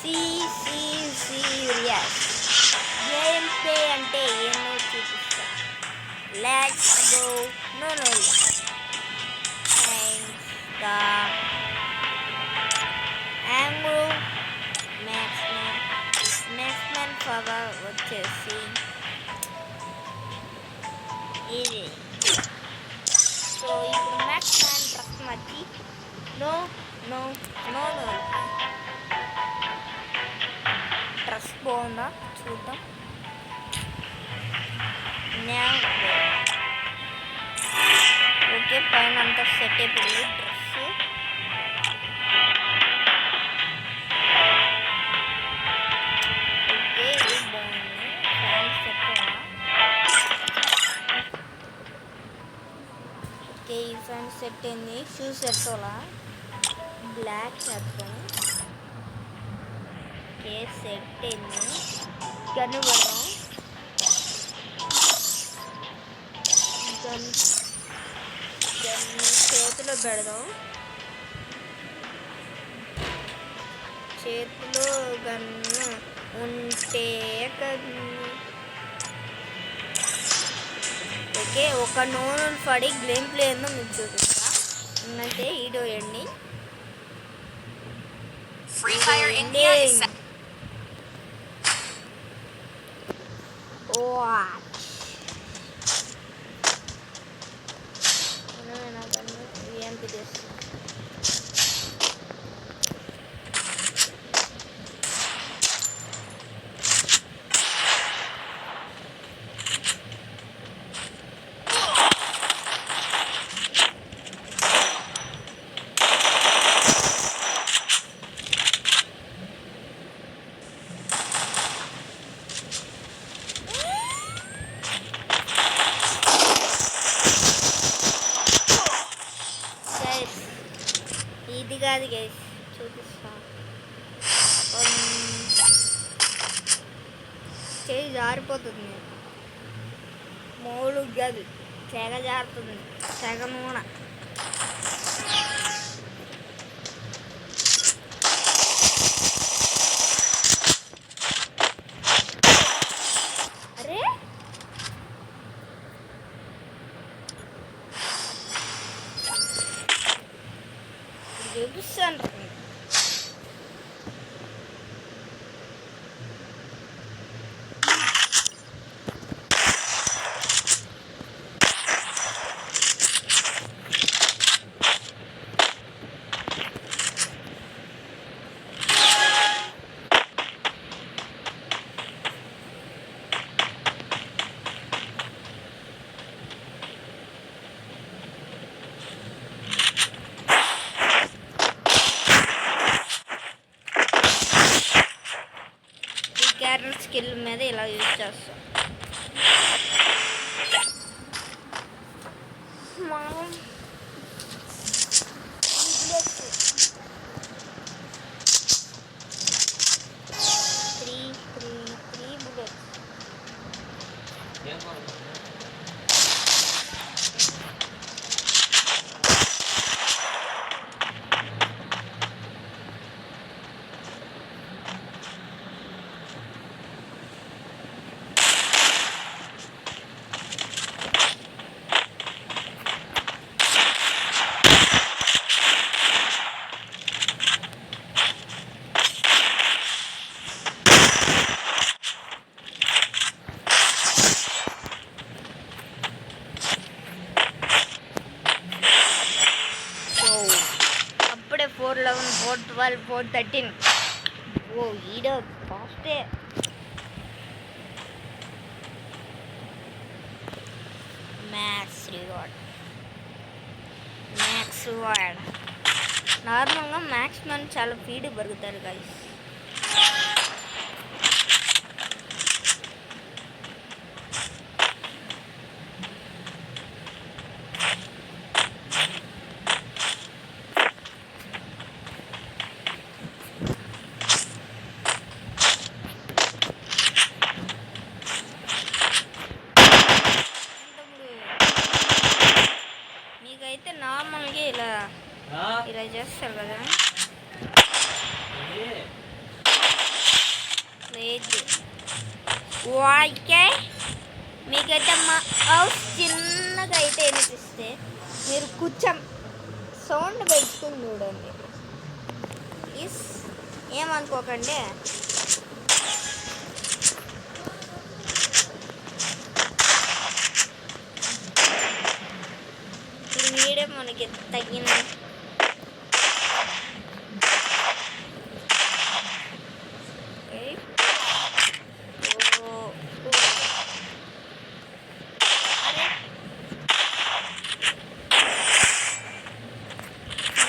Serious game play అంటే ఏమో చూపిస్తా. Let's go. No thanks the యాంగ్రో మ్యాక్స్మెన్ పవర్ వచ్చేసి ఇది. సో ఇప్పుడు మ్యాక్స్మెన్ ట్రక్ మధ్య నో డ్రెస్ బాగుందా చూద్దాం. ఓకే పైన అంతా సెట్ అయిపోయింది డ్రెస్. ఓకే ఇది బాగుంది. Fan set. ఓకే ఈ ఫ్యాన్ సెట్ అయింది. షూస్ సెట్ అవ్వాలా బ్లాక్ చేద్దాం. ఓకే సెట్ అయింది. గన్ను పెడదాం. గన్ చేతిలో పెడదాం. చేతిలో గన్ను ఉంటే ఓకే ఒక నోను పడి గేమ్ ప్లే ఏందో మీకు చూపిస్తా. అంటే video ending. Free Fire India is set. ఇది కాదు గైస్ చూపిస్తా. చేయి జారిపోతుంది. మూడు గది తెగ జారుతుంది. తెగ నూనె. అరే చూపిస్తాను. క్యారెక్టర్ స్కిల్ మీద ఇలా యూజ్ చేస్తాం. మనం త్రీ బుల్లెట్స్. అప్పుడే 411 412 413. ఓ ఈడో ఫాస్టే. మ్యాక్స్ రివార్డ్ నార్మల్గా మ్యాక్స్ మన చాలా ఫీడ్ పెరుగుతారు గైస్. మీకైతే నార్మల్గా ఇలా చేస్తారు కదా. లేదు. ఓకే, మీకైతే మా హౌస్ చిన్నగా అయితే వినిపిస్తే మీరు కొంచెం సౌండ్ పెట్టుకుని చూడండి ప్లీజ్, ఏమనుకోకండి. ఈ వీడియో మనకి తగిన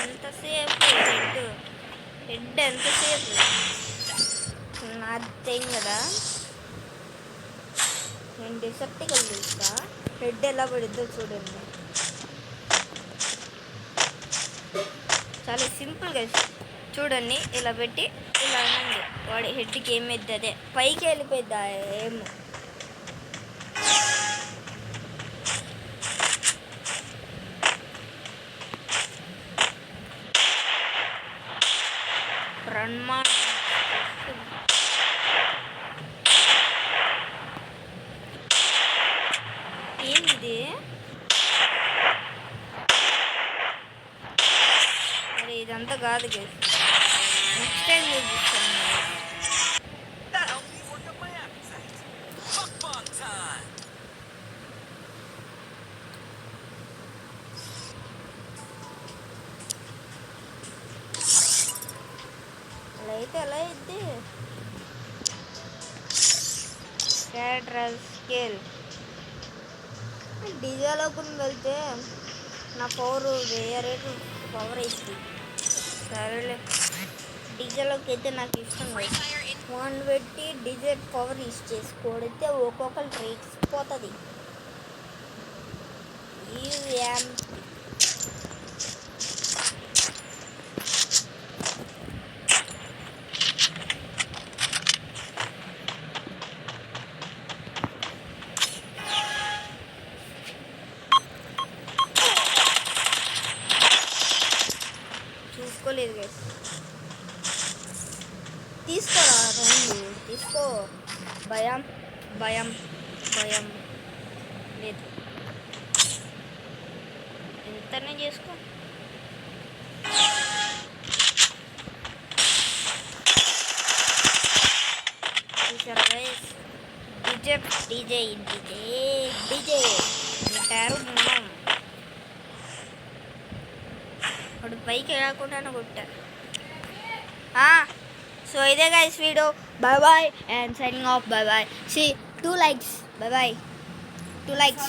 ఎంతసేపు హెడ్ ఎంతసేపు నాదేం కదా. నేను డిసెప్టికల్ చూస్తా, హెడ్ ఎలా పడిద్దో చూడండి. చాలా సింపుల్గా చూడండి, ఇలా పెట్టి ఇలా అనండి, వాడి హెడ్కి ఏమైద్ది అదే పైకి వెళ్ళిపోద్ది ఏమో. బ్రహ్మాండం ఏంది? మరి ఇదంతా కాదు కదా, నెక్స్ట్ టైం చూపిస్తాను. That only worked up my appetite. Mukbang time. అలా అయితే ఎలా అయింది? క్యాడ్రల్ స్కేల్ డీజేలోకి వెళ్తే నా పవర్ వేరే పవర్ ఇస్తుంది. సరేలే, డీజేలోకి అయితే నాకు ఇష్టం లేదు. వన్ పెట్టి డీజే పవర్ యూస్ చేసి కొడితే ఒక్కొక్కరు రేట్స్ పోతుంది. చూసుకోలేదు గైస్, తీసుకోరా రండి తీసుకో. భయం భయం భయం లేదు, ఎంతనే చేసుకో. చూసారా guys, DJ DJ DJ DJ అంటారు. మనం ఇప్పుడు పైకి రాకుండా కొట్టారు. సో ఇదే గైస్ వీడియో. Bye bye and signing off. Bye bye. See 2 likes. Bye bye. 2 likes.